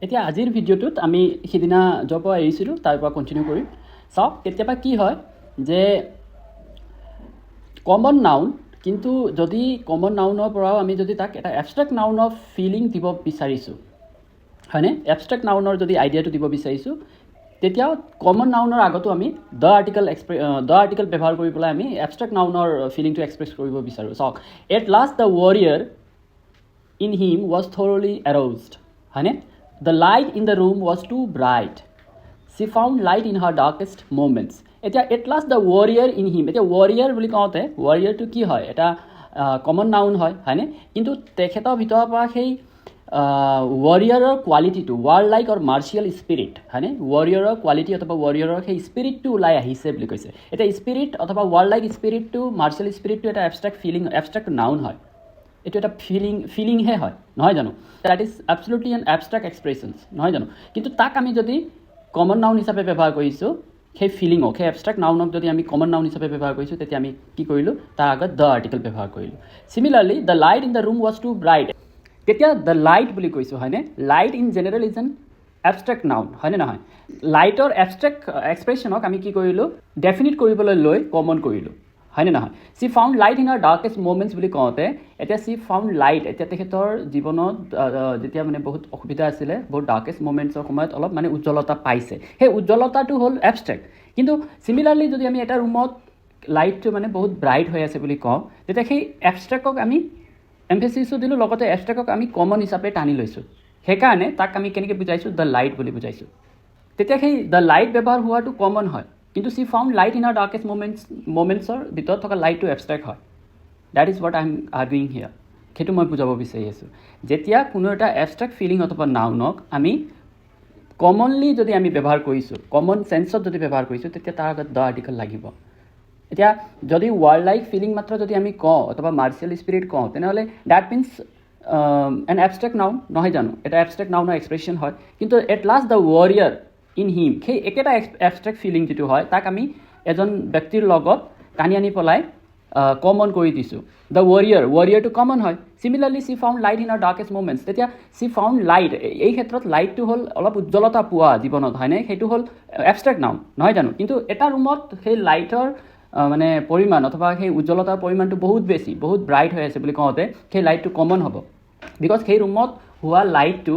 এতিয়া আজিৰ ভিডিঅ'টোত আমি সিদিনা য'ৰ পৰা এৰিছিলোঁ তাৰ পৰা কণ্টিনিউ কৰিম। চাওক কেতিয়াবা কি হয় যে কমন নাউন, কিন্তু যদি কমন নাউনৰ পৰাও আমি যদি তাক এটা এবষ্ট্ৰেক্ট নাউনৰ ফিলিং দিব বিচাৰিছোঁ, হয়নে? এবষ্ট্ৰেক্ট নাউনৰ যদি আইডিয়াটো দিব বিচাৰিছোঁ, তেতিয়াও কমন নাউনৰ আগতো আমি দ্য আৰ্টিকেল ব্যৱহাৰ কৰি পেলাই আমি এবষ্ট্ৰেক্ট নাউনৰ ফিলিংটো এক্সপ্ৰেছ কৰিব বিচাৰোঁ। চাওক, at last the warrior in him was thoroughly aroused, হয়নে? The light in the room was too bright. She found light in her darkest moments. এতিয়া at last the warrior in him, এতিয়া warrior বুলি কওঁতে warriorটো কি হয়? এটা common noun হয়, হয়নে? কিন্তু তেখেতৰ ভিতৰৰ পৰা সেই warriorৰ কোৱালিটিটো, warlike or martial spirit, হয়নে? warriorৰ কোৱালিটি অথবা warriorৰ সেই স্পিৰিটটো ওলাই আহিছে বুলি কৈছে। এতিয়া স্পিৰিট অথবা warlike স্পিৰিটটো, martial স্পিৰিটটো এটা এবষ্ট্ৰেক্ট ফিলিং, এবষ্ট্ৰেক্ট নাউন হয়। এইটো এটা ফিলিংহে হয়, নহয় জানো? That is absolutely an abstract expressions, নহয় জানো? কিন্তু তাক আমি যদি কমন নাউন হিচাপে ব্যৱহাৰ কৰিছোঁ, সেই ফিলিঙক, সেই এবষ্ট্ৰেক্ট নাউনক যদি আমি কমন নাউন হিচাপে ব্যৱহাৰ কৰিছোঁ, তেতিয়া আমি কি কৰিলোঁ? তাৰ আগত দ্য আৰ্টিকেল ব্যৱহাৰ কৰিলোঁ। Similarly the light in the room was too bright. তেতিয়া দ্য লাইট বুলি কৈছোঁ, হয়নে? Light in general is an abstract noun, হয়নে নহয়? লাইটৰ এবষ্ট্ৰেক্ট এক্সপ্ৰেশ্যনক আমি কি কৰিলোঁ? ডেফিনিট কৰিবলৈ লৈ কমন কৰিলোঁ, হয়নে নহয়? She found light in her darkest moments বুলি কওঁতে এতিয়া চি ফাউণ্ড লাইট, এতিয়া তেখেতৰ জীৱনত যেতিয়া মানে বহুত অসুবিধা আছিলে, বহুত ডাৰ্কেষ্ট মমেণ্টছৰ সময়ত অলপ মানে উজ্জ্বলতা পাইছে। সেই উজ্জ্বলতাটো হ'ল এবষ্ট্ৰেক্ট। কিন্তু চিমিলাৰলি যদি আমি এটা ৰুমত লাইটটো মানে বহুত ব্ৰাইট হৈ আছে বুলি কওঁ, তেতিয়া সেই এবষ্ট্ৰেক্টক আমি এমফেচিছো দিলোঁ, লগতে এবষ্ট্ৰেক্টক আমি কমন হিচাপে টানি লৈছোঁ। সেইকাৰণে তাক আমি কেনেকৈ বুজাইছোঁ? দ্য লাইট বুলি বুজাইছোঁ। তেতিয়া সেই দ্য লাইট ব্যৱহাৰ হোৱাটো কমন হয়, কিন্তু she found light in her darkest মমেণ্টছৰ ভিতৰত থকা লাইটটো এবষ্ট্ৰেক্ট হয়। That is what I am arguing here. সেইটো মই বুজাব বিচাৰি আছোঁ। যেতিয়া কোনো এটা এবষ্ট্ৰেক্ট ফিলিং অথবা নাউনক আমি কমনলি যদি আমি ব্যৱহাৰ কৰিছোঁ, কমন চেন্সত যদি ব্যৱহাৰ কৰিছোঁ, তেতিয়া তাৰ আগত দ্য আৰ্টিকেল লাগিব। এতিয়া যদি ৱাৰ্ল্ড ফিলিং মাত্ৰ যদি আমি কওঁ অথবা মাৰ্চিয়েল স্পিৰিট কওঁ, তেনেহ'লে that means N abstract noun, নহয় জানো? এটা এবষ্ট্ৰেক্ট নাউনৰ এক্সপ্ৰেশ্যন হয়। কিন্তু at last the warrior in হিম, সেই একেটা এবষ্ট্ৰেক্ট ফিলিং যিটো হয়, তাক আমি এজন ব্যক্তিৰ লগত টানি আনি পেলাই কমন কৰি দিছোঁ। দ্য ৱাৰিয়াৰটো কমন হয়। Similarly she found light in her darkest moments, তেতিয়া চি ফাউণ্ড লাইট, এই ক্ষেত্ৰত লাইটটো হ'ল অলপ উজ্জ্বলতা পোৱা জীৱনত, হয়নে? সেইটো হ'ল এবষ্ট্ৰেক্ট নাউন, নহয় জানো? কিন্তু এটা ৰুমত সেই লাইটৰ মানে পৰিমাণ অথবা সেই উজ্জ্বলতাৰ পৰিমাণটো বহুত বেছি, বহুত ব্ৰাইট হৈ আছে বুলি কওঁতে সেই লাইটটো কমন হ'ব। বিকজ সেই ৰুমত হোৱা লাইটটো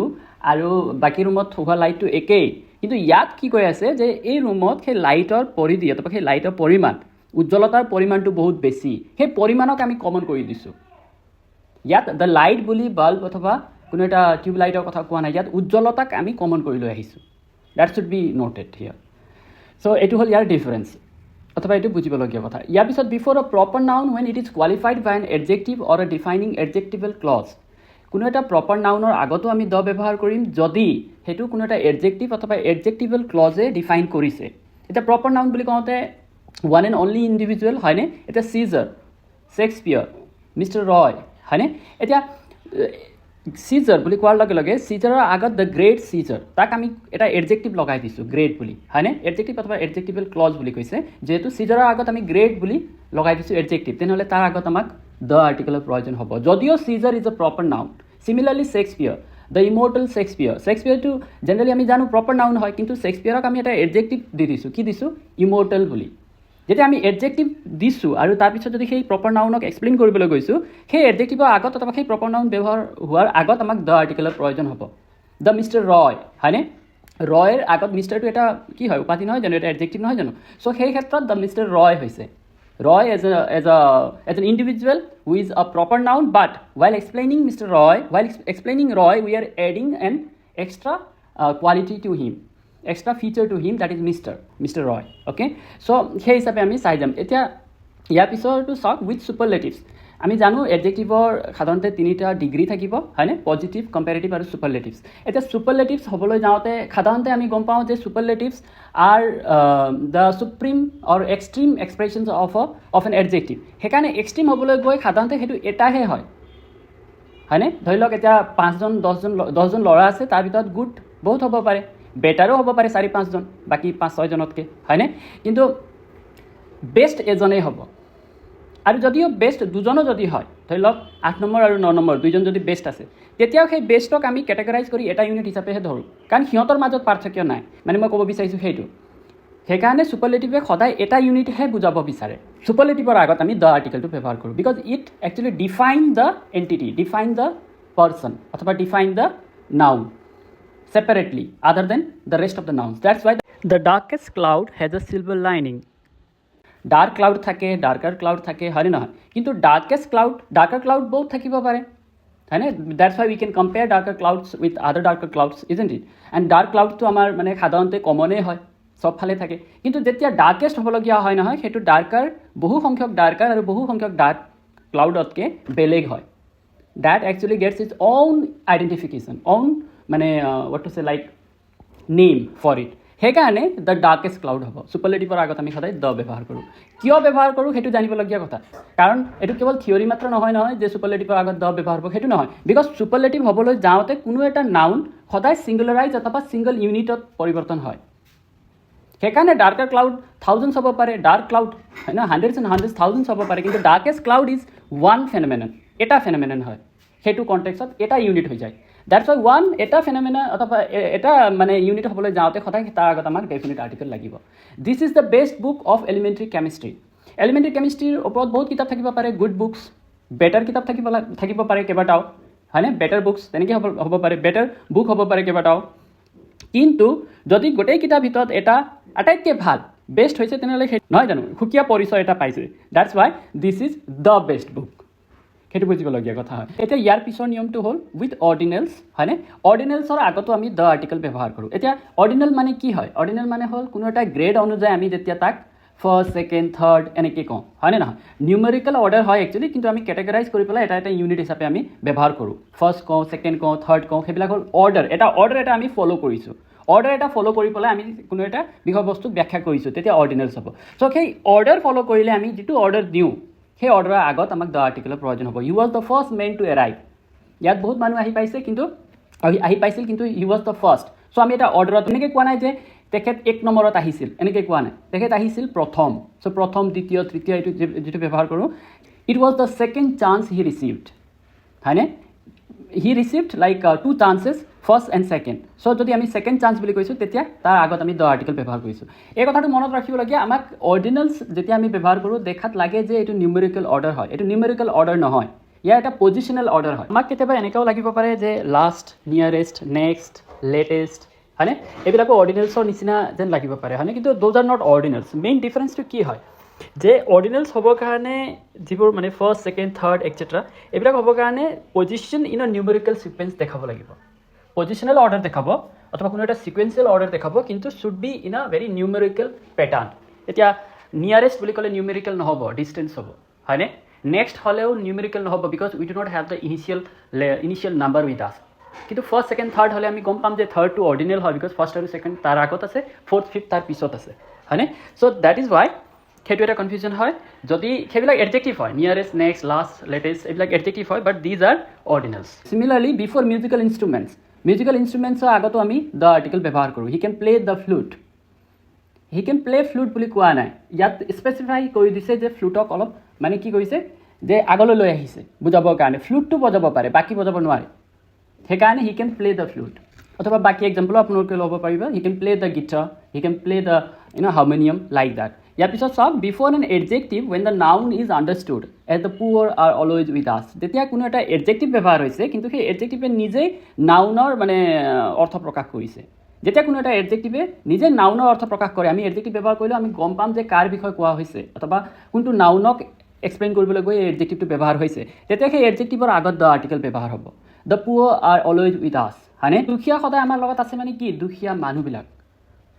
আৰু বাকী ৰুমত হোৱা লাইটটো একেই। কিন্তু ইয়াত কি কৈ আছে যে এই ৰুমত সেই লাইটৰ পৰিধি অথবা সেই লাইটৰ পৰিমাণ, উজ্জ্বলতাৰ পৰিমাণটো বহুত বেছি, সেই পৰিমাণক আমি কমন কৰি দিছোঁ। ইয়াত দ্য লাইট বুলি বাল্ব অথবা কোনো এটা টিউব লাইটৰ কথা কোৱা নাই, ইয়াত উজ্জ্বলতাক আমি কমন কৰি লৈ আহিছোঁ। দ্যাট শুড বি নোটেড হিয়াৰ। চ' এইটো হ'ল ইয়াৰ ডিফাৰেঞ্চ অথবা এইটো বুজিবলগীয়া কথা। ইয়াৰ পিছত before a proper noun when it is qualified by an adjective or a defining adjectival clause. কোনো এটা প্ৰপাৰ নাউনৰ আগতো আমি দ্য ব্যৱহাৰ কৰিম যদি সেইটো কোনো এটা এডজেক্টিভ অথবা এডজেক্টিভেল ক্লজে ডিফাইন কৰিছে। এতিয়া প্ৰপাৰ নাউন বুলি কওঁতে ওৱান এণ্ড অনলি ইণ্ডিভিজুৱেল, হয়নে? এতিয়া চিজাৰ, শ্বেক্সপিয়াৰ, মিষ্টাৰ ৰয়, হয়নে? এতিয়া চিজাৰ বুলি কোৱাৰ লগে লগে চিজাৰৰ আগত দ্য গ্ৰেট চিজাৰ, তাক আমি এটা এডজেক্টিভ লগাই দিছোঁ, গ্ৰেট বুলি, হয়নে? এডজেক্টিভ অথবা এডজেক্টিভেল ক্লজ বুলি কৈছে। যিহেতু চিজাৰৰ আগত আমি গ্ৰেট বুলি লগাই দিছোঁ এডজেক্টিভ, তেনেহ'লে তাৰ আগত আমাক দ্য আৰ্টিকেলৰ প্ৰয়োজন হ'ব, যদিও Caesar is a proper noun. Similarly Shakespeare, the immortal শ্বেক্সপিয়াৰটো জেনেৰেলি আমি জানো প্ৰপাৰ নাউন হয়, কিন্তু শ্বেক্সপিয়াৰক আমি এটা এডজেক্টিভ দি দিছোঁ, কি দিছোঁ? ইমৰ্টেল বুলি। যেতিয়া আমি এডজেক্টিভ দিছোঁ আৰু তাৰপিছত যদি সেই প্ৰপাৰ নাউনক এক্সপ্লেইন কৰিবলৈ গৈছোঁ, সেই এডজেক্টিভৰ আগত অথবা সেই প্ৰপাৰ নাউন ব্যৱহাৰ হোৱাৰ আগত আমাক দ্য আৰ্টিকেলৰ প্ৰয়োজন হ'ব। দ্য মিষ্টাৰ ৰয়, হয়নে? ৰয়ৰ আগত মিষ্টাৰটো এটা কি হয়? উপাধি নহয় জানো? এটা এডজেক্টিভ নহয় জানো? চ' সেই ক্ষেত্ৰত দ্য মিষ্টাৰ ৰয় হৈছে। Roy as an individual who is a proper noun, but while explaining Roy, we are adding an extra quality to him, extra feature to him, that is Mr. Roy. Okay, so সেই হিচাপে আমি চাই যাম। এতিয়া ইয়াৰ পিছৰটো চাওক, with ছুপাৰলেটিভছ। আমি জানো এডজেক্টিভৰ সাধাৰণতে তিনিটা ডিগ্ৰী থাকিব, হয়নে? পজিটিভ, কম্পেৰেটিভ আৰু ছুপাৰলেটিভছ। এতিয়া ছুপাৰলেটিভছ হ'বলৈ যাওঁতে সাধাৰণতে আমি গম পাওঁ যে superlatives are the supreme or extreme expressions of an adjective. সেইকাৰণে এক্সট্ৰিম হ'বলৈ গৈ সাধাৰণতে সেইটো এটাহে হয়, হয়নে? ধৰি লওক এতিয়া 5জন 10জন ল'ৰা আছে, তাৰ ভিতৰত গুড বহুত হ'ব পাৰে, বেটাৰো হ'ব পাৰে 4-5জন, বাকী 5-6জনতকৈ, হয়নে? কিন্তু বেষ্ট এজনেই হ'ব। আৰু যদিও বেষ্ট দুজনো যদি হয়, ধৰি লওক 8 নম্বৰ আৰু 9 নম্বৰ দুইজন যদি বেষ্ট আছে তেতিয়াও সেই বেষ্টক আমি কেটেগৰাইজ কৰি এটা ইউনিট হিচাপেহে ধৰোঁ কাৰণ সিহঁতৰ মাজত পাৰ্থক্য নাই মানে মই ক'ব বিচাৰিছোঁ সেইটো সেইকাৰণে ছুপাৰলেটিভে সদায় এটা ইউনিটহে বুজাব বিচাৰে ছুপাৰলেটিভৰ আগত আমি দ্য আৰ্টিকেলটো ব্যৱহাৰ কৰোঁ because it actually define the entity define the person অথবা define the noun separately other than the rest of the nouns. That's why the darkest cloud has a silver lining. Dark cloud থাকে darker cloud থাকে হয় নহয় কিন্তু darker cloud both থাকিব পাৰে হয় না that's why we can compare darker clouds with other darker clouds isn't it and dark cloud তো আমাৰ মানে সাধাৰণতে কমনে হয় সব ফালে থাকে কিন্তু যেতিয়া ডাৰ্কেষ্ট হ'বলগীয়া হয় নহয় সেইটো ডাৰ্কাৰ বহু সংখ্যক ডাৰ্কাৰ আৰু বহু সংখ্যক ডাৰ্ক ক্লাউডতকৈ বেলেগ হয় that actually gets its own identification own মানে what to say like name for it সেইকাৰণে দ্য ডাৰ্কেষ্ট ক্লাউড হ'ব ছুপাৰলেটিভৰ আগত আমি সদায় দ্য ব্যৱহাৰ কৰোঁ কিয় ব্যৱহাৰ কৰোঁ সেইটো জানিবলগীয়া কথা কাৰণ এইটো কেৱল থিয়ৰী মাত্ৰ নহয় যে ছুপাৰলেটিভৰ আগত দ্য ব্যৱহাৰ হ'ব সেইটো নহয় বিকজ ছুপাৰলেটিভ হ'বলৈ যাওঁতে কোনো এটা নাউন সদায় ছিংগুলাৰাইজ অথবা ছিংগল ইউনিটত পৰিৱৰ্তন হয় সেইকাৰণে ডাৰ্কাৰ ক্লাউড থাউজেণ্ডছ হ'ব পাৰে ডাৰ্ক ক্লাউড হয় না হাণ্ড্ৰেডছ এণ্ড হাণ্ড্ৰেডছ থাউজেণ্ডছ হ'ব পাৰে কিন্তু ডাৰ্কেষ্ট ক্লাউড ইজ ওৱান ফেনমেনন এটা ফেনমেনন হয় সেইটো কণ্টেক্সত এটা ইউনিট হৈ যায় দ্যাটছ ৱাই ওৱান এটা ফেনমেনা অথবা এটা মানে ইউনিট হ'বলৈ যাওঁতে সদায় তাৰ আগত আমাক ডেফিনেট আৰ্টিকেল লাগিব this is the best book of elementary কেমিষ্ট্ৰিৰ ওপৰত বহুত কিতাপ থাকিব পাৰে গুড বুকছ বেটাৰ কিতাপ থাকিব পাৰে কেইবাটাও হয়নে বেটাৰ বুকছ তেনেকৈ হ'ব পাৰে বেটাৰ বুক হ'ব পাৰে কেইবাটাও কিন্তু যদি গোটেই কিতাপ ভিতৰত এটা আটাইতকৈ ভাল বেষ্ট হৈছে তেনেহ'লে সেই নহয় জানো সুকীয়া পৰিচয় এটা পাইছে that's Y this is the best book সেইটো বুজিবলগীয়া কথা হয় এতিয়া ইয়াৰ পিছৰ নিয়মটো হ'ল উইথ অৰ্ডিনেলছ হয়নে অৰ্ডিনেলছৰ আগতো আমি দ্য আৰ্টিকেল ব্যৱহাৰ কৰোঁ এতিয়া অৰ্ডিনেল মানে কি হয় অৰ্ডিনেল মানে হ'ল কোনো এটা গ্ৰেড অনুযায়ী আমি যেতিয়া তাক ফাৰ্ষ্ট ছেকেণ্ড থাৰ্ড এনেকৈ কওঁ হয়নে নহয় নিউমেৰিকেল অৰ্ডাৰ হয় একচুৱেলি কিন্তু আমি কেটেগৰাইজ কৰি পেলাই এটা ইউনিট হিচাপে আমি ব্যৱহাৰ কৰোঁ ফাৰ্ষ্ট কওঁ ছেকেণ্ড কওঁ থাৰ্ড কওঁ সেইবিলাক হ'ল অৰ্ডাৰ এটা আমি ফ'ল' কৰিছোঁ অৰ্ডাৰ এটা ফ'ল' কৰি পেলাই আমি কোনো এটা বিষয়বস্তুক ব্যাখ্যা কৰিছোঁ তেতিয়া অৰ্ডিনেলছ হ'ব চ' সেই অৰ্ডাৰ ফ'ল' কৰিলে আমি যিটো অৰ্ডাৰ দিওঁ সেই অৰ্ডাৰৰ আগত আমাক দ্য আৰ্টিকেলৰ প্ৰয়োজন হ'ব he was the first man to arrive ইয়াত বহুত মানুহ আহি পাইছিল কিন্তু he was the first so' আমি এটা অৰ্ডাৰত এনেকৈ কোৱা নাই যে তেখেত 1 নম্বৰত আহিছিল এনেকৈ কোৱা নাই তেখেত আহিছিল প্ৰথম চ' প্ৰথম দ্বিতীয় তৃতীয় এইটো যিটো ব্যৱহাৰ কৰোঁ it was the second chance he received হয়নে he received like 2 chances first and second so' যদি আমি ছেকেণ্ড চান্স বুলি কৈছোঁ তেতিয়া তাৰ আগত আমি দ্য আৰ্টিকেল ব্যৱহাৰ কৰিছোঁ এই কথাটো মনত ৰাখিবলগীয়া আমাক অৰ্ডিনেলছ যেতিয়া আমি ব্যৱহাৰ কৰোঁ দেখাত লাগে যে এইটো নিউমেৰিকেল অৰ্ডাৰ হয় এইটো নিউমেৰিকেল অৰ্ডাৰ নহয় ইয়াৰ এটা পজিশ্যনেল অৰ্ডাৰ হয় আমাক কেতিয়াবা এনেকুৱাও লাগিব পাৰে যে লাষ্ট নিয়াৰেষ্ট নেক্সট লেটেষ্ট হয়নে এইবিলাকো অৰ্ডিনেলছৰ নিচিনা যেন লাগিব পাৰে হয়নে কিন্তু দ'জ আৰ নট অৰ্ডিনেলছ মেইন ডিফাৰেঞ্চটো কি হয় যে অৰ্ডিনেলছ হ'বৰ কাৰণে যিবোৰ মানে ফাৰ্ষ্ট ছেকেণ্ড থাৰ্ড এটচেট্ৰা এইবিলাক হ'বৰ কাৰণে position in a numerical sequence দেখাব লাগিব পজিশ্যনেল অৰ্ডাৰ দেখাব অথবা কোনো এটা ছিকুৱেঞ্চিয়েল অৰ্ডাৰ দেখাব কিন্তু শুড বি ইন আ ভেৰি নিউমেৰিকেল পেটাৰ্ণ এতিয়া নিয়াৰেষ্ট বুলি ক'লে নিউমেৰিকেল নহ'ব ডিষ্টেঞ্চ হ'ব হয়নে নেক্সট হ'লেও নিউমেৰিকেল নহ'ব because we do not have the initial number with আছ কিন্তু ফাৰ্ষ্ট ছেকেণ্ড থাৰ্ড হ'লে আমি গম পাম যে থাৰ্ডটো অৰ্ডিনেল হয় বিকজ ফাৰ্ষ্ট আৰু ছেকেণ্ড তাৰ আগত আছে ফ'ৰ্থ ফিফ্থ তাৰ পিছত আছে হয়নে চ' দেট ইজ ৱাই সেইটো এটা কনফিউজন হয় যদি সেইবিলাক এডজেক্টিভ হয় নিয়াৰেষ্ট নেক্সট লাষ্ট লেটেষ্ট এইবিলাক এডজেক্টিভ হয় but these are ordinals similarly before musical ইনষ্ট্ৰুমেণ্টছৰ আগতো আমি দ্য আৰ্টিকেল ব্যৱহাৰ কৰোঁ he can play the flute বুলি কোৱা নাই ইয়াত স্পেচিফাই কৰি দিছে যে ফ্লুটক অলপ মানে কি কৰিছে যে আগলৈ লৈ আহিছে বুজাবৰ কাৰণে ফ্লুটটো বজাব পাৰে বাকী বজাব নোৱাৰে সেইকাৰণে he can play the flute অথবা বাকী এক্সাম্পলো আপোনালোকে ল'ব পাৰিব he can play the guitar he can play the harmonium like that ইয়াৰ পিছত চাওক before an adjective when the noun is understood as the poor are always with us তেতিয়া কোনো এটা এডজেক্টিভ ব্যৱহাৰ হৈছে কিন্তু সেই এডজেক্টিভে নিজেই নাউনৰ মানে অৰ্থ প্ৰকাশ কৰিছে যেতিয়া কোনো এটা এডজেক্টিভে নিজে নাউনৰ অৰ্থ প্ৰকাশ কৰে আমি এডজেক্টিভ ব্যৱহাৰ কৰিলেও আমি গম পাম যে কাৰ বিষয়ে কোৱা হৈছে অথবা কোনটো নাউনক এক্সপ্লেইন কৰিবলৈ গৈ এই এডজেক্টিভটো ব্যৱহাৰ হৈছে তেতিয়া সেই এডজেক্টিভৰ আগত দ্য আৰ্টিকেল ব্যৱহাৰ হ'ব the poor are always with আছ হয়নে দুখীয়া সদায় আমাৰ লগত আছে মানে কি দুখীয়া মানুহবিলাক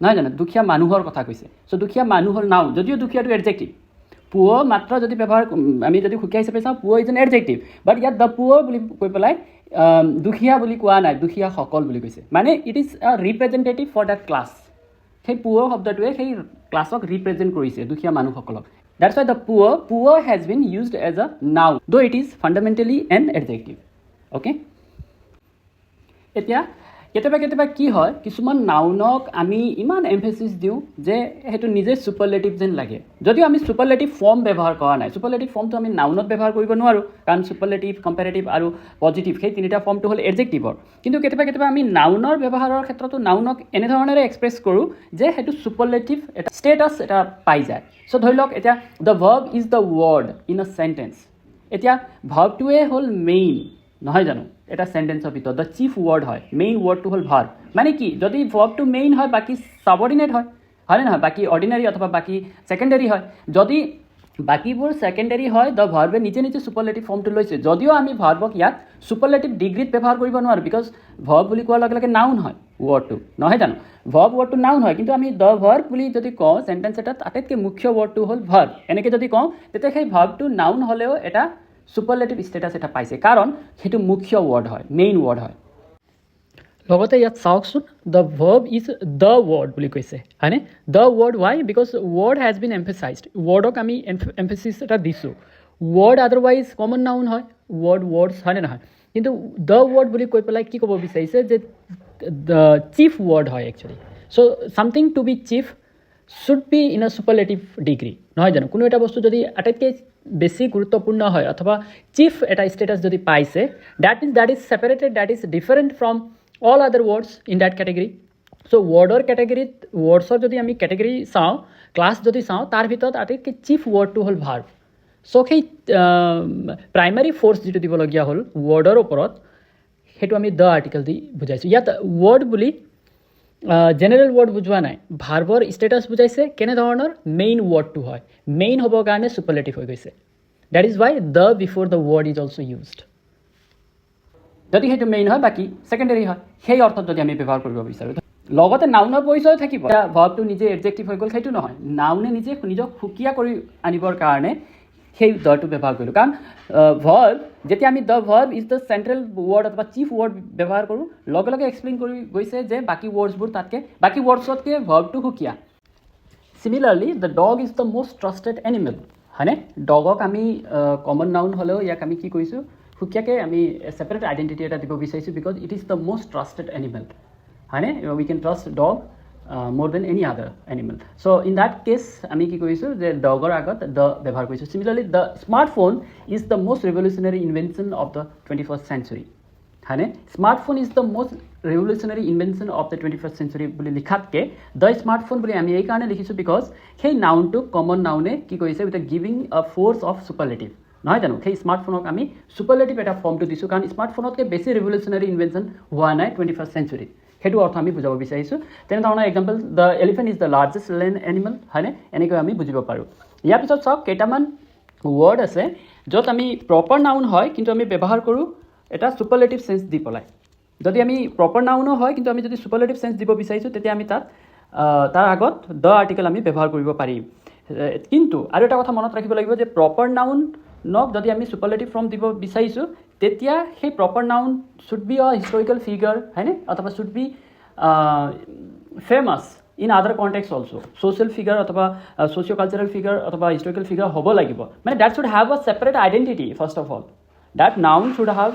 নহয় জানো দুখীয়া মানুহৰ কথা কৈছে চ' দুখীয়া মানুহ হ'ল নাউন যদিও দুখীয়াটো এডজেক্টিভ পুৱাৰ মাত্ৰ যদি ব্যৱহাৰ আমি যদি সুকীয়া হিচাপে চাওঁ পুৱাৰ ইজ এন এডজেক্টিভ বাট ইয়াত দ্য পুৱাৰ বুলি কৈ পেলাই দুখীয়া বুলি কোৱা নাই দুখীয়াসকল বুলি কৈছে মানে it is a representative for that class সেই পুৱাৰ শব্দটোৱে সেই ক্লাছক ৰিপ্ৰেজেণ্ট কৰিছে দুখীয়া মানুহসকলক that's why the poor has been used as a noun though' it is fundamentally an adjective okay এতিয়া কেতিয়াবা কি হয় কিছুমান নাউনক আমি ইমান এমফেচিছ দিওঁ যে সেইটো নিজে ছুপাৰলেটিভ যেন লাগে যদিও আমি ছুপাৰলেটিভ ফৰ্ম ব্যৱহাৰ কৰা নাই ছুপাৰলেটিভ ফৰ্মটো আমি নাউনত ব্যৱহাৰ কৰিব নোৱাৰোঁ কাৰণ ছুপাৰলেটিভ কম্পেৰেটিভ আৰু পজিটিভ সেই তিনিটা ফৰ্মটো হ'ল এডজেক্টিভৰ কিন্তু কেতিয়াবা আমি নাউনৰ ব্যৱহাৰৰ ক্ষেত্ৰতো নাউনক এনেধৰণেৰে এক্সপ্ৰেছ কৰোঁ যে সেইটো ছুপাৰলেটিভ এটা ষ্টেটাছ এটা পাই যায় চ' ধৰি লওক এতিয়া the verb is the word in a sentence এতিয়া ভাৰ্বটোৱে হ'ল মেইন নহয় জানো এটা চেণ্টেন্সৰ ভিতৰত দ্য চিফ ৱৰ্ড হয় মেইন ৱৰ্ডটো হ'ল ভাৰ্ব মানে কি যদি ভাৰ্বটো মেইন হয় বাকী ছাবঅৰ্ডিনেট হয়নে নহয় বাকী অৰ্ডিনাৰী অথবা বাকী ছেকেণ্ডেৰী হয় যদি বাকীবোৰ ছেকেণ্ডেৰী হয় দ্য ভাৰ্বে নিজে ছুপাৰলেটিভ ফৰ্মটো লৈছে যদিও আমি ভাৰ্বক ইয়াত ছুপাৰলেটিভ ডিগ্ৰীত ব্যৱহাৰ কৰিব নোৱাৰোঁ বিকজ ভাৰ্ব বুলি কোৱাৰ লগে লগে নাউন হয় ৱৰ্ডটো নহয় জানো ভাৰ্ব ৱৰ্ডটো নাউন হয় কিন্তু আমি দ্য ভাৰ্ব বুলি যদি কওঁ চেণ্টেন্স এটাত আটাইতকৈ মুখ্য ৱৰ্ডটো হ'ল ভাৰ্ব এনেকৈ যদি কওঁ তেতিয়া সেই ভাৰ্বটো নাউন হ'লেও এটা ছুপাৰলেটিভ ষ্টেটাছ এটা পাইছে কাৰণ সেইটো মুখ্য ৱৰ্ড হয় মেইন ৱৰ্ড হয় লগতে ইয়াত চাওকচোন the verb is the word বুলি কৈছে হয়নে the word why because word has been emphasized ৱৰ্ডক আমি এমফেচিছ এটা দিছোঁ ৱৰ্ড আদাৰৱাইজ কমন নাউন হয় ৱৰ্ডছ হয়নে নহয় কিন্তু দ্য ৱৰ্ড বুলি কৈ পেলাই কি ক'ব বিচাৰিছে যে দ্য চিফ ৱৰ্ড হয় actually so' something to be chief should be in a superlative degree নহয় জানো কোনো এটা বস্তু যদি আটাইতকৈ বেছি গুৰুত্বপূৰ্ণ হয় অথবা চিফ এটা ষ্টেটাছ যদি পাইছে that is separated that is different from all other words in that category so wordৰ কেটেগৰীত ৱৰ্ডছৰ যদি আমি কেটেগৰী চাওঁ ক্লাছ যদি চাওঁ তাৰ ভিতৰত আটাইতকৈ চিফ ৱৰ্ডটো হ'ল ভাৰ্ব চ' সেই প্ৰাইমাৰী ফ'ৰ্চ যিটো দিবলগীয়া হ'ল ৱৰ্ডৰ ওপৰত সেইটো আমি দ্য আৰ্টিকেল দি বুজাইছোঁ ইয়াত ৱৰ্ড বুলি জেনেৰেল ৱৰ্ড বুজোৱা নাই ভাৰ্বৰ ষ্টেটাছ বুজাইছে কেনেধৰণৰ মেইন ৱৰ্ডটো হয় মেইন হ'বৰ কাৰণে ছুপাৰলেটিভ হৈ গৈছে that is why the before the word is also' used যদি সেইটো মেইন হয় বাকী ছেকেণ্ডেৰী হয় সেই অৰ্থত যদি আমি ব্যৱহাৰ কৰিব বিচাৰোঁ লগতে নাউনৰ পৰিচয় থাকিব ভাৰ্বটো নিজে এডজেক্টিভ হৈ গ'ল সেইটো নহয় নাউনে নিজক সুকীয়া কৰি আনিবৰ কাৰণে সেই দ্যটো ব্যৱহাৰ কৰিলোঁ কাৰণ ভাৰ্ব যেতিয়া আমি the verb is the central word অথবা চিফ ৱৰ্ড ব্যৱহাৰ কৰোঁ লগে লগে এক্সপ্লেইন কৰি গৈছে যে বাকী ৱৰ্ডছবোৰ তাতকৈ বাকী ৱৰ্ডছতকৈ ভাৰ্বটো সুকীয়া similarly the dog is the most trusted animal হয়নে ডগক আমি কমন নাউন হ'লেও ইয়াক আমি কি কৰিছোঁ সুকীয়াকৈ আমি ছেপাৰেট আইডেণ্টিটি এটা দিব বিচাৰিছোঁ because it is the most trusted animal হয়নে we can trust dog more than any other animal so in that case আমি কি কৰিছোঁ যে ডগৰ আগত দ্য ব্যৱহাৰ কৰিছোঁ similarly the smartphone is the most revolutionary invention of the 21st century হয়নে smartphone is the most revolutionary invention of the 21st century বুলি লিখাতকৈ the smartphone বুলি আমি এই কাৰণে লিখিছোঁ বিকজ সেই নাউনটোক কমন নাউনে কি কৰিছে with giving a force of superlative নহয় জানো সেই স্মাৰ্টফোনক আমি ছুপাৰলেটিভ এটা ফৰ্মটো দিছোঁ কাৰণ স্মাৰ্টফোনতকৈ বেছি ৰিভলিউচনাৰী ইনভেনশ্যন হোৱা নাই 21st centuryত সেইটো অৰ্থ আমি বুজাব বিচাৰিছোঁ তেনেধৰণৰ example the elephant is the largest land animal হয়নে এনেকৈ আমি বুজিব পাৰোঁ ইয়াৰ পিছত চাওক কেইটামান ৱৰ্ড আছে য'ত আমি প্ৰপাৰ নাউন হয় কিন্তু আমি ব্যৱহাৰ কৰোঁ এটা ছুপাৰলেটিভ চেঞ্চ দি পেলাই যদি আমি প্ৰপাৰ নাউনো হয় কিন্তু আমি যদি ছুপাৰলেটিভ চেঞ্চ দিব বিচাৰিছোঁ তেতিয়া আমি তাৰ আগত দ্য আৰ্টিকেল আমি ব্যৱহাৰ কৰিব পাৰিম কিন্তু আৰু এটা কথা মনত ৰাখিব লাগিব যে প্ৰপাৰ নাউনক যদি আমি ছুপাৰলেটিভ ফৰ্ম দিব বিচাৰিছোঁ তেতিয়া সেই proper noun should be a historical figure হয়নে অথবা should be famous in other context also' social figure অথবা ছ'চিঅ' কালচাৰেল ফিগাৰ অথবা হিষ্টৰিকেল ফিগাৰ হ'ব লাগিব মানে that should have a separate identity first of all that noun should have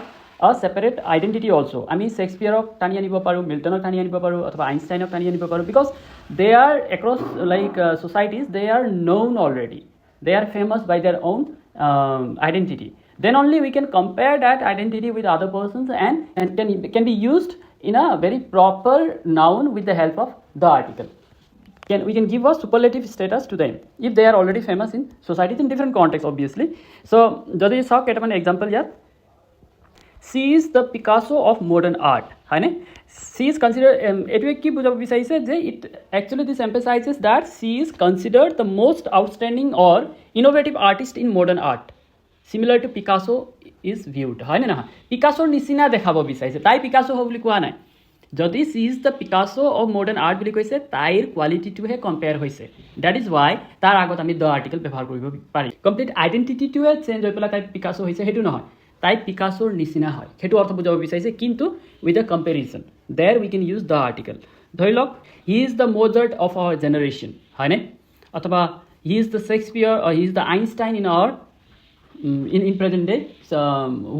a separate identity also' আমি শ্বেক্সপিয়াৰক টানি আনিব পাৰোঁ মিল্টনক টানি আনিব পাৰোঁ অথবা আইনষ্টাইনক টানি আনিব পাৰোঁ because they are across like societies they are known already they are famous by their own identity then only we can compare that identity with other persons and can be used in a very proper noun with the help of the article we can give a superlative status to them if they are already famous in societies in different contexts obviously so jodi saw ketaman example here she is the Picasso of modern art haine she is considered etue ki bujhab bicharise je it actually this emphasizes that she is considered the most outstanding or innovative artist in modern art similar to Picasso is viewed haine na Picasso nisina dekhabo bicharise tai Picasso ho boli koa nai jodi she is the Picasso of modern art boli koise tair quality to he compare hoise that is why tar agot ami the article ব্যবহার কৰিব পাৰি complete identity to change হৈ পেলা তাই Picasso হৈছে হেতু নহয় তাই পিকাছোৰ নিচিনা হয় সেইটো অৰ্থ বুজাব বিচাৰিছে কিন্তু with a comparison there we can use the article ধৰি লওক he is the Mozart of our generation হয়নে অথবা he is the Shakespeare he is the Einstein in our in present day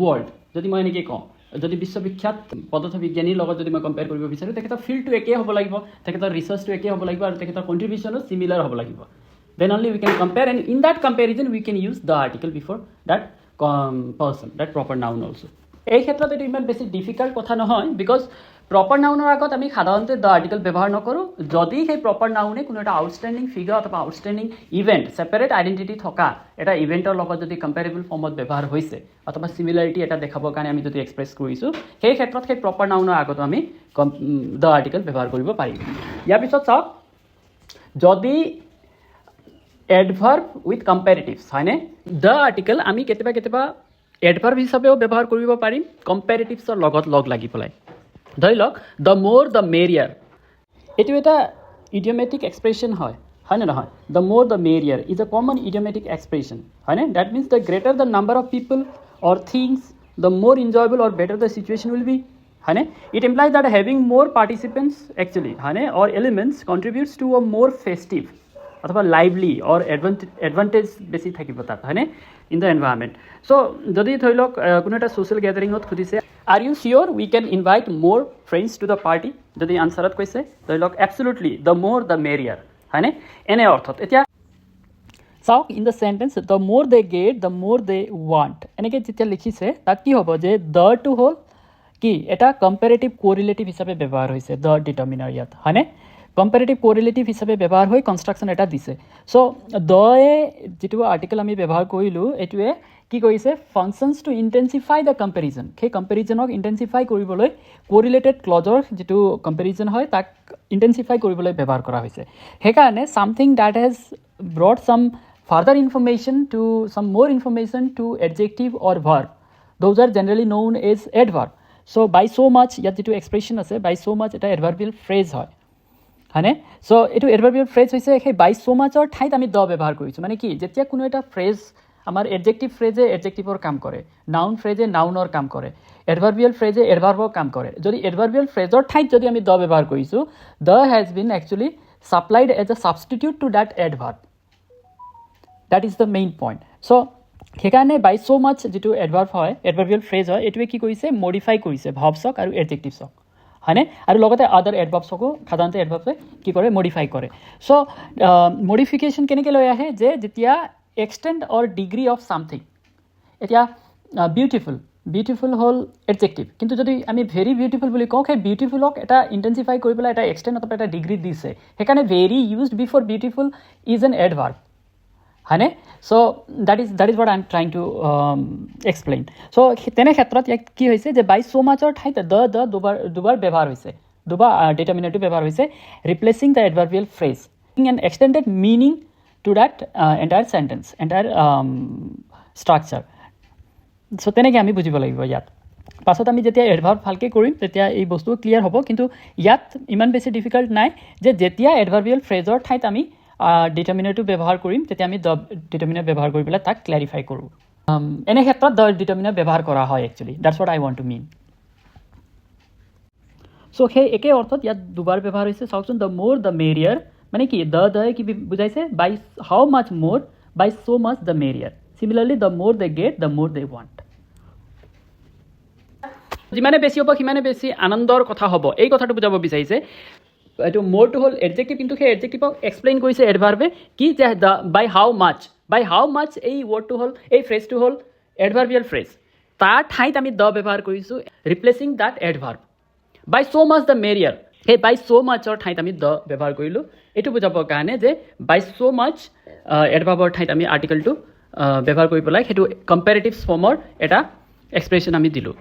world যদি মই এনেকৈ কওঁ যদি বিশ্ববিখ্যাত পদাৰ্থ বিজ্ঞানীৰ লগত যদি মই কম্পেয়াৰ কৰিব বিচাৰোঁ তেখেতৰ ফিল্ডটো একেই হ'ব লাগিব, তেখেতৰ ৰিচাৰ্চটো একেই হ'ব লাগিব আৰু তেখেতৰ কণ্ট্ৰিবিউশ্যনো চিমিলাৰ হ'ব লাগিব। Then only we can compare, and in that comparison we can use the article before that person, that proper noun also. এই ক্ষেত্ৰত এইটো ইমান বেছি ডিফিকাল্ট কথা নহয়, বিকজ প্ৰপাৰ নাউনৰ আগত আমি সাধাৰণতে দ্য আৰ্টিকেল ব্যৱহাৰ নকৰোঁ যদি সেই প্ৰপাৰ নাউনে কোনো এটা আউটষ্টেণ্ডিং ফিগাৰ অথবা আউটষ্টেণ্ডিং ইভেণ্ট, ছেপাৰেট আইডেণ্টিটি থকা এটা ইভেণ্টৰ লগত যদি কম্পেৰেবল ফৰ্মত ব্যৱহাৰ হৈছে অথবা চিমিলাৰিটি এটা দেখাবৰ কাৰণে আমি যদি এক্সপ্ৰেছ কৰিছোঁ, সেই ক্ষেত্ৰত সেই প্ৰপাৰ নাউনৰ আগতো আমি দ্য আৰ্টিকেল ব্যৱহাৰ কৰিব পাৰিম। ইয়াৰ পিছত চাওক, যদি এডভাৰ্ব উইথ কম্পেৰেটিভছ হয়নে, দ্য আৰ্টিকেল আমি কেতিয়াবা এডভাৰ্ব হিচাপেও ব্যৱহাৰ কৰিব পাৰিম কম্পেৰেটিভছৰ লগত লগ লাগি পেলাই। ধৰি লওক দ্য মোৰ দ্য মেৰিয়াৰ, এইটো এটা ইডিঅমেটিক এক্সপ্ৰেশ্যন হয়নে নহয়? The more the merrier is a common idiomatic expression হয়নে? That means the greater the number of people or things, the more enjoyable or better the situation will be হয়নে? It implies that having more participants actually হয়নে or elements কণ্ট্ৰিবিউটছ two অ মোৰ festive অথবা lively অৰ advantage বেছি থাকিব তাত হয়নে in the environment. চ' যদি ধৰি লওক কোনো এটা ছ'চিয়েল গেডাৰিঙত সুধিছে are you sure we can invite মোৰ ফ্ৰেণ্ডছ টু দ্য পাৰ্টি, যদি আনচাৰত কৈছে ধৰি লওক এবছলুটলি দ্য মোৰ দ্য মেৰিয়াৰ হয়নে, এনে অৰ্থত। এতিয়া চাওক ইন দ্য চেণ্টেন্স দ্য মোৰ দে গেট দ্য মোৰ দে ৱান্ট, এনেকৈ যেতিয়া লিখিছে তাত কি হ'ব যে দ্যটো হ'ল কি এটা কম্পেৰেটিভ কোৰিলেটিভ হিচাপে ব্যৱহাৰ হৈছে দ্য ডিটাৰমিনাৰ ইয়াত হয়নে, কম্পেৰেটিভ কোৰিলেটিভ হিচাপে ব্যৱহাৰ হৈ কনষ্ট্ৰাকশ্যন এটা দিছে। চ' দয়ে যিটো আৰ্টিকেল আমি ব্যৱহাৰ কৰিলোঁ এইটোৱে কি কৰিছে, ফাংচনছ টু ইণ্টেনচিফাই দ্য কম্পেৰিজন, সেই কম্পেৰিজনক ইণ্টেনচিফাই কৰিবলৈ কোৰিলেটেড ক্লজৰ যিটো কম্পেৰিজন হয় তাক ইণ্টেনচিফাই কৰিবলৈ ব্যৱহাৰ কৰা হৈছে। সেইকাৰণে something that has brought some further information to some more information to adjective or verb, those are generally known as adverb. So' by so' much ইয়াত যিটো এক্সপ্ৰেশ্যন আছে বাই চ' মাছ এটা এডভাৰ্বিয়েল ফ্ৰেজ হয়নে। চ' এইটো এডভাৰ্বিয়েল ফ্ৰেজ হৈছে সেই বাই চ' মাছৰ ঠাইত আমি দ ব্যৱহাৰ কৰিছোঁ, মানে কি যেতিয়া কোনো এটা ফ্ৰেজ আমাৰ এডজেক্টিভ ফ্ৰেজে এডজেক্টিভৰ কাম কৰে, নাউন ফ্ৰেজে নাউনৰ কাম কৰে, এডভাৰ্বিয়েল ফ্ৰেজে এডভাৰ্বৰ কাম কৰে। যদি এডভাৰ্বিয়েল ফ্ৰেজৰ ঠাইত যদি আমি দ ব্যৱহাৰ কৰিছোঁ, the has been actually supplied as a substitute to that adverb, that is the main point. So' সেইকাৰণে বাই চ' মাছ যিটো এডভাৰ্ব হয় এডভাৰ্বিয়েল ফ্ৰেজ হয় এইটোৱে কি কৰিছে, মডিফাই কৰিছে ভাৰ্বছক আৰু এডজেক্টিভছক হয়নে, আৰু লগতে আদাৰ এডভাৰ্বছকো সাধাৰণতে এডভাৰ্বে কি কৰে, মডিফাই কৰে। চ' মডিফিকেশ্যন কেনেকৈ লৈ আহে যে যেতিয়া extent or degree of something, এতিয়া বিউটিফুল হ'ল এডজেক্টিভ, কিন্তু যদি আমি ভেৰি বিউটিফুল বুলি কওঁ সেই বিউটিফুলক এটা ইণ্টেনচিফাই কৰি পেলাই এটা এক্সটেণ্ট অথবা এটা ডিগ্ৰী দিছে, সেইকাৰণে very used before beautiful is an adverb হয়নে। So' that is what I am trying to explain. So' তেনে ক্ষেত্ৰত ইয়াত কি হৈছে যে বাই চ' মাছৰ ঠাইত দুবাৰ ব্যৱহাৰ হৈছে, দুবাৰ ডিটাৰমিনাৰটো ব্যৱহাৰ হৈছে, replacing the adverbial phrase an extended meaning to that entire sentence, entire structure. So' তেনেকৈ আমি বুজিব লাগিব ইয়াত। পাছত আমি যেতিয়া এডভাৰ্ব ভালকৈ কৰিম তেতিয়া এই বস্তু ক্লিয়াৰ হ'ব, কিন্তু ইয়াত ইমান বেছি ডিফিকাল্ট নাই যে যেতিয়া এডভাৰ্বিয়েল ফ্ৰেজৰ ঠাইত আমি ডিটাৰমিনাৰটো ব্যৱহাৰ কৰিম তেতিয়া আমি দ্য ডিটাৰমিনাৰ ব্যৱহাৰ কৰি পেলাই তাক ক্লেৰিফাই কৰোঁ। এনে ক্ষেত্ৰত দ্য ডিটাৰমিনাৰ ব্যৱহাৰ কৰা হয় actually, that's what I want to mean. So' সেই একে অৰ্থত ইয়াত দুবাৰ ব্যৱহাৰ হৈছে। চাওকচোন দ্য মোৰ দ্য মেৰিয়াৰ মানে কি, দ্য কি বুজাইছে, বাই হাউ মাছ মোৰ বাই so' much the মেৰিয়াৰ। Similarly the মোৰ দে গেট দ্য মোৰ দে ৱান্ট। যিমানে বেছি হ'ব সিমানে বেছি আনন্দৰ কথা হ'ব, এই কথাটো বুজাব বিচাৰিছে। এইটো মোৰটো হ'ল এডজেক্টিভ, কিন্তু সেই এডজেক্টিভক এক্সপ্লেইন কৰিছে এডভাৰ্বে কি যে দ্য বাই হাউ মাছ এই ৱৰ্ডটো হ'ল, এই ফ্ৰেজটো হ'ল এডভাৰ্বিয়েল ফ্ৰেজ, তাৰ ঠাইত আমি দ্য ব্যৱহাৰ কৰিছোঁ ৰিপ্লেচিং that এডভাৰ্ব। By so' much the মেৰিয়াৰ, সেই বাই চ' মাছৰ ঠাইত আমি দ্য ব্যৱহাৰ কৰিলোঁ, এইটো বুজাবৰ কাৰণে যে বাই চ' মাছ এডভাৰ্বৰ ঠাইত আমি আৰ্টিকেলটো ব্যৱহাৰ কৰি পেলাই সেইটো কম্পেৰেটিভ ফৰ্মৰ এটা এক্সপ্ৰেশ্যন আমি দিলোঁ।